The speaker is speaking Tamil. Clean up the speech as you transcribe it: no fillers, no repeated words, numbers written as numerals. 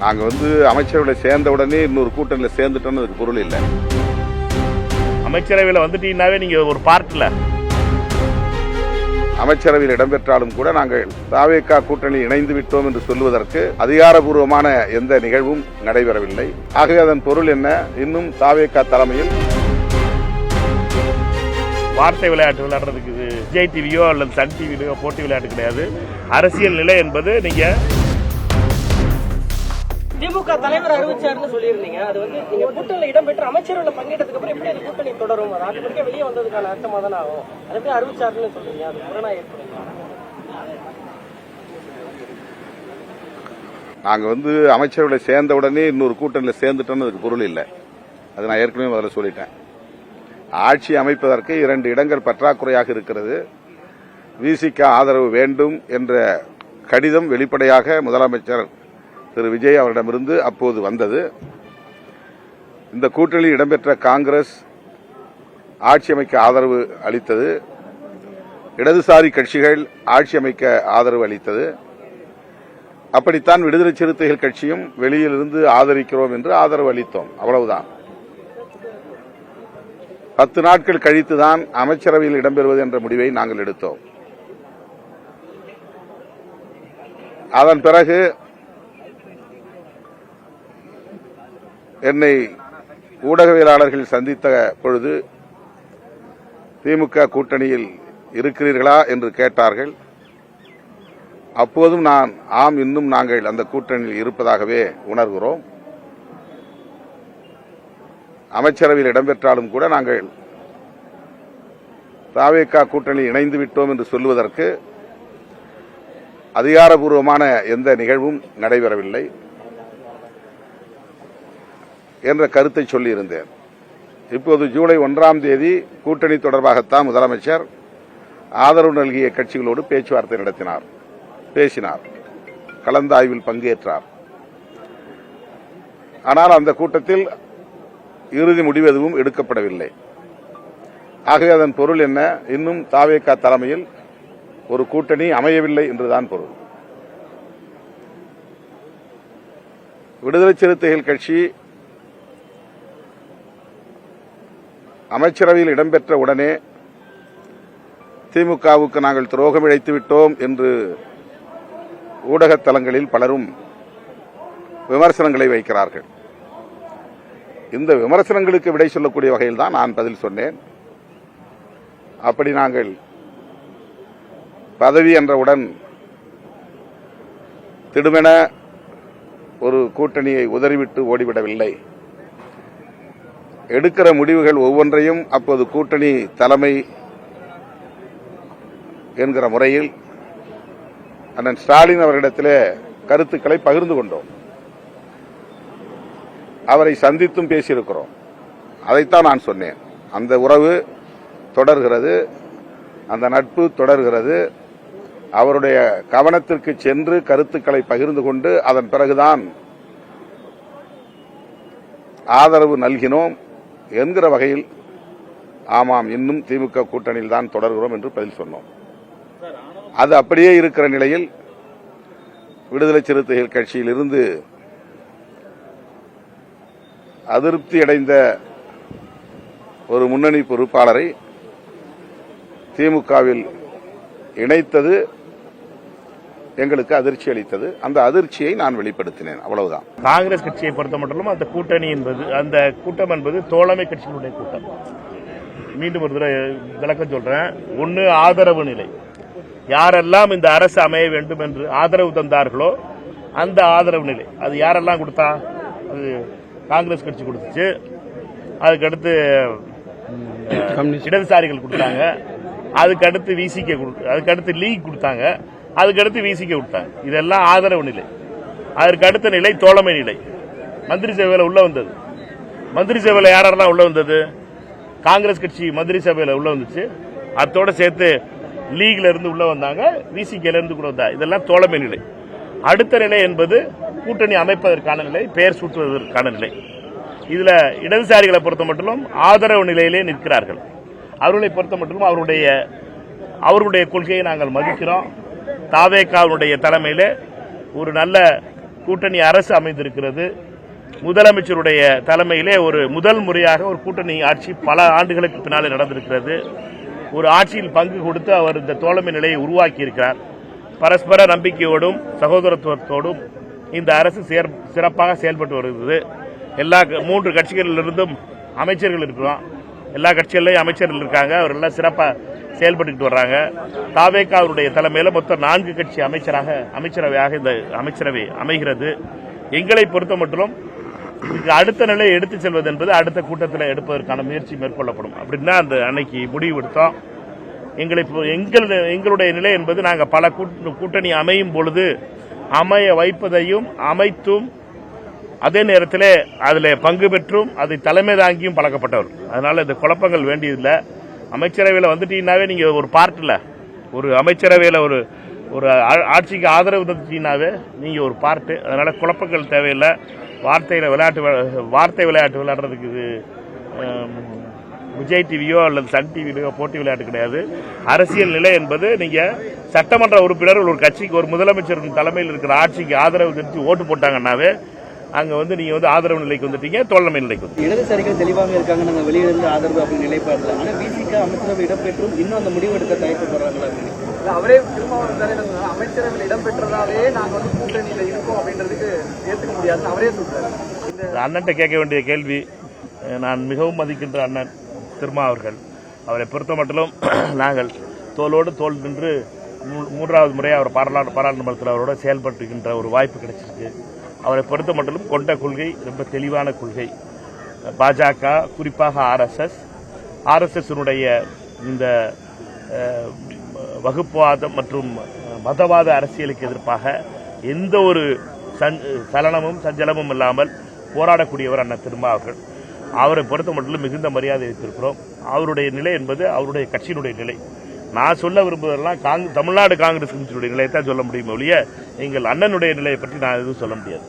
நாங்கள் அமைச்சரவையில் சேர்ந்த உடனே இன்னொரு கூட்டணியில் சேர்ந்துட்டோன்னு அதுக்கு பொருள் இல்லை. அமைச்சரவையில் வந்துட்டீங்கன்னாவே நீங்கள் ஒரு பார்ட்டில் அமைச்சரவையில் இடம்பெற்றாலும் கூட நாங்கள் தாவேகா கூட்டணியில் இணைந்து விட்டோம் என்று சொல்வதற்கு அதிகாரபூர்வமான எந்த நிகழ்வும் நடைபெறவில்லை. ஆகவே அதன் பொருள் என்ன? இன்னும் தாவேகா தலைமையில் வார்த்தை விளையாட்டு விளையாடுறதுக்கு விஜய் டிவியோ அல்லது சன் டிவியோ போட்டி விளையாட்டு கிடையாது. அரசியல் நிலை என்பது நீங்க திமுக தலைவர் அறிவிச்சாருன்னு சொல்லியிருந்தீங்க. அது நீங்க கூட்டணியில் இடம்பெற்ற அமைச்சரவையில் பங்கேற்றதுக்கு அப்புறம் எப்படி அது கூட்டணி தொடரும்? அது ஆட்டோமேட்டிக்கா வெளியே வந்ததுக்கான அர்த்தமா தானே ஆகும். அது எப்படி அறிவிச்சாருன்னு சொல்றீங்க? அது முரணா ஏற்படுங்க. நாங்கள் அமைச்சரவையில் சேர்ந்த உடனே இன்னொரு கூட்டணியில் சேர்ந்துட்டோன்னு அதுக்கு பொருள் இல்லை. அது நான் ஏற்கனவே முதல்ல சொல்லிட்டேன். ஆட்சி அமைப்பதற்கு 2 இடங்கள் பற்றாக்குறையாக இருக்கிறது. விசிக ஆதரவு வேண்டும் என்ற கடிதம் வெளிப்படையாக முதலமைச்சர் திரு விஜய் அவரிடமிருந்து அப்போது வந்தது. இந்த கூட்டணியில் இடம்பெற்ற காங்கிரஸ் ஆட்சி அமைக்க ஆதரவு அளித்தது. இடதுசாரி கட்சிகள் ஆட்சி அமைக்க ஆதரவு அளித்தது. அப்படித்தான் விடுதலை சிறுத்தைகள் கட்சியும் வெளியிலிருந்து ஆதரிக்கிறோம் என்று ஆதரவு அளித்தோம். அவ்வளவுதான். 10 நாட்கள் கழித்துதான் அமைச்சரவையில் இடம்பெறுவது என்ற முடிவை நாங்கள் எடுத்தோம். அதன் பிறகு என்னை ஊடகவியலாளர்கள் சந்தித்த பொழுது திமுக கூட்டணியில் இருக்கிறீர்களா என்று கேட்டார்கள். அப்போதும் நான் ஆம், இன்னும் நாங்கள் அந்த கூட்டணியில் இருப்பதாகவே உணர்கிறோம். அமைச்சரவையில் இடம்பெற்றாலும் கூட நாங்கள் தாவேகா கூட்டணியில் இணைந்து விட்டோம் என்று சொல்வதற்கு அதிகாரபூர்வமான எந்த நிகழ்வும் நடைபெறவில்லை என்ற கருத்தை சொல்லியிருந்தேன். இப்போது ஜூலை 1ஆம் தேதி கூட்டணி தொடர்பாகத்தான் முதலமைச்சர் ஆதரவு நல்கிய கட்சிகளோடு பேச்சுவார்த்தை நடத்தினார், பேசினார், கலந்தாய்வில் பங்கேற்றார். ஆனால் அந்த கூட்டத்தில் இறுதி முடிவு எதுவும் எடுக்கப்படவில்லை. ஆகவே அதன் பொருள் என்ன? இன்னும் தாவேகா தலைமையில் ஒரு கூட்டணி அமையவில்லை என்றுதான் பொருள். விடுதலை சிறுத்தைகள் கட்சி அமைச்சரவையில் இடம்பெற்ற உடனே திமுகவுக்கு நாங்கள் துரோகம் இழைத்து விட்டோம் என்று ஊடக தளங்களில் பலரும் விமர்சனங்களை வைக்கிறார்கள். இந்த விமர்சனங்களுக்கு விடை சொல்லக்கூடிய வகையில் தான் நான் பதில் சொன்னேன். அப்படி நாங்கள் பதவி என்றவுடன் திடுமென ஒரு கூட்டணியை உதறிவிட்டு ஓடிவிடவில்லை. எடுக்கிற முடிவுகள் ஒவ்வொன்றையும் அப்போது கூட்டணி தலைமை என்கிற முறையில் அண்ணன் ஸ்டாலின் அவர்களிடத்திலே கருத்துக்களை பகிர்ந்து கொண்டோம். அவரை சந்தித்தும் பேசியிருக்கிறோம். அதைத்தான் நான் சொன்னேன். அந்த உறவு தொடர்கிறது, அந்த நட்பு தொடர்கிறது. அவருடைய கவனத்திற்கு சென்று கருத்துக்களை பகிர்ந்து கொண்டு அதன் பிறகுதான் ஆதரவு நல்கினோம் என்கிற வகையில் ஆமாம், இன்னும் திமுக கூட்டணியில் தான் தொடர்கிறோம் என்று பதில் சொன்னோம். அது அப்படியே இருக்கிற நிலையில் விடுதலை சிறுத்தைகள் கட்சியில் இருந்து அதிருப்தி அடைந்த ஒரு முன்னணி பொறுப்பாளரை திமுகவில் இணைத்தது எங்களுக்கு அதிர்ச்சி அளித்தது. அந்த அதிர்ச்சியை நான் வெளிப்படுத்தினேன். அவ்வளவுதான். காங்கிரஸ் கட்சியை பொறுத்த மட்டும் அந்த கூட்டணி என்பது, அந்த கூட்டம் என்பது தோழமை கட்சிகளுடைய கூட்டம். மீண்டும் ஒரு தடவை விளக்கம் சொல்றேன். ஒன்னு ஆதரவு நிலை. யாரெல்லாம் இந்த அரசு அமைய வேண்டும் என்று ஆதரவு தந்தார்களோ அந்த ஆதரவு நிலை. அது யாரெல்லாம் கொடுத்தா? அது காங்கிரஸ் கட்சி கொடுத்துச்சு. அதுக்கடுத்து இடதுசாரிகள் கொடுத்தாங்க. அதுக்கடுத்து விசிகே, அதுக்கடுத்து லீக் கொடுத்தாங்க. அதுக்கடுத்து விசிகே கொடுத்தாங்க. இதெல்லாம் ஆதரவு நிலை. அதற்கு அடுத்த நிலை தோழமை நிலை. மந்திரி சபையில் உள்ள வந்தது. மந்திரி சபையில் யாரெல்லாம் உள்ள வந்தது? காங்கிரஸ் கட்சி மந்திரி சபையில் உள்ள வந்துச்சு. அதோட சேர்த்து லீக்ல இருந்து உள்ள வந்தாங்க, விசிகேல இருந்து கூட வந்தாங்க. இதெல்லாம் தோழமை நிலை. அடுத்த நிலை என்பது கூட்டணி அமைப்பதற்கான நிலை, பெயர் சூட்டுவதற்கான நிலை. இதுல இடதுசாரிகளை பொறுத்த மட்டும் ஆதரவு நிலையிலே நிற்கிறார்கள். அவர்களை பொறுத்த மட்டும் அவருடைய கொள்கையை நாங்கள் மதிக்கிறோம். தாவேகாவுடைய தலைமையில ஒரு நல்ல கூட்டணி அரசு அமைந்திருக்கிறது. முதலமைச்சருடைய தலைமையிலே ஒரு முதல் முறையாக ஒரு கூட்டணி ஆட்சி பல ஆண்டுகளுக்கு பின்னாலே நடந்திருக்கிறது. ஒரு ஆட்சியில் பங்கு கொடுத்து அவர் இந்த தோழமை நிலையை உருவாக்கி இருக்கிறார். பரஸ்பர நம்பிக்கையோடும் சகோதரத்துவத்தோடும் இந்த அரசு சிறப்பாக செயல்பட்டு வருகிறது. எல்லா 3 கட்சிகளிலிருந்தும் அமைச்சர்கள் இருக்கிறோம். எல்லா கட்சிகளிலும் அமைச்சர்கள் இருக்காங்க. அவர் எல்லாம் சிறப்பாக செயல்பட்டு வர்றாங்க. தாவேகாவுடைய தலைமையில் மொத்தம் 4 கட்சி அமைச்சரவையாக இந்த அமைச்சரவை அமைகிறது. எங்களை பொறுத்த மட்டும் இதுக்கு அடுத்த நிலையை எடுத்துச் செல்வது என்பது அடுத்த கூட்டத்தில் எடுப்பதற்கான முயற்சி மேற்கொள்ளப்படும். அப்படின்னா அந்த அன்னைக்கு முடிவு எடுத்தோம். எங்களுடைய நிலை என்பது நாங்கள் பல கூட்டணி அமையும் பொழுது அமைய வைப்பதையும் அமைத்தும் அதே நேரத்தில் அதில் பங்கு பெற்றும் அதை தலைமை தாங்கியும் பழக்கப்பட்டவர். அதனால இந்த குழப்பங்கள் வேண்டியதில்லை. அமைச்சரவையில் வந்துட்டீங்கன்னாவே நீங்கள் ஒரு பார்ட்டில் ஒரு அமைச்சரவையில் ஒரு ஆட்சிக்கு ஆதரவு தந்துட்டீங்கன்னாவே நீங்கள் ஒரு பார்ட்டு. அதனால குழப்பங்கள் தேவையில்லை. வார்த்தை விளையாட்டு விளையாடுறதுக்கு இது விஜய் டிவியோ அல்லது சன் டிவியோ போட்டி விளையாட்டு கிடையாது. அரசியல் நிலை என்பது நீங்க சட்டமன்ற உறுப்பினர்கள் ஒரு கட்சிக்கு ஒரு முதலமைச்சரின் தலைமையில் இருக்கிற ஆட்சிக்கு ஆதரவு தெரிவித்து ஓட்டு போட்டாங்கன்னாவே அங்க நீங்க ஆதரவு நிலைக்கு வந்துட்டீங்க, தோழமை நிலைக்கு வந்து இடதுசாரிகள் தெளிவாக இருக்காங்க. நாங்கள் வெளியிலிருந்து ஆதரவு அப்படின்னு நிலைப்பாடுல ஆனா விசிக அமைச்சரவை இடம்பெற்றும் இன்னும் அந்த முடிவு எடுக்க தயக்கப்படுறாங்களா? அவரே திருமாவளவன் அமைச்சரவையில் இடம்பெற்றதாலே நாங்கள் கூட்டணியில இருக்கோம் அப்படின்றதுக்கு ஏற்றுக்க முடியாதுன்னு அவரே சொல்றாரு. அண்ணன்ட்ட கேட்க வேண்டிய கேள்வி. நான் மிகவும் மதிக்கின்ற அண்ணன் திருமா அவர்கள். அவரை பொறுத்த மட்டும் நாங்கள் தோளோடு தோல் நின்று 3வது முறை அவர் பாராளுமன்றத்தில் அவரோட செயல்பட்டுகின்ற ஒரு வாய்ப்பு கிடைச்சிருக்கு. அவரை பொறுத்த மட்டும் கொண்ட கொள்கை ரொம்ப தெளிவான கொள்கை. பாஜக, குறிப்பாக ஆர்எஸ்எஸ் இந்த வகுப்புவாதம் மற்றும் மதவாத அரசியலுக்கு எதிர்ப்பாக எந்த ஒரு சலனமும் சஞ்சலமும் இல்லாமல் போராடக்கூடியவர் அண்ணன் திருமா அவர்கள். அவரை பொறுத்த மட்டும் மிகுந்த மரியாதை வைத்திருக்கிறோம். அவருடைய நிலை என்பது அவருடைய கட்சியினுடைய நிலை. நான் சொல்ல விரும்புவதெல்லாம் தமிழ்நாடு காங்கிரஸ் கட்சியினுடைய நிலையை தான் சொல்ல முடியும் ஒழிய எங்கள் அண்ணனுடைய நிலையை பற்றி நான் எதுவும் சொல்ல முடியாது.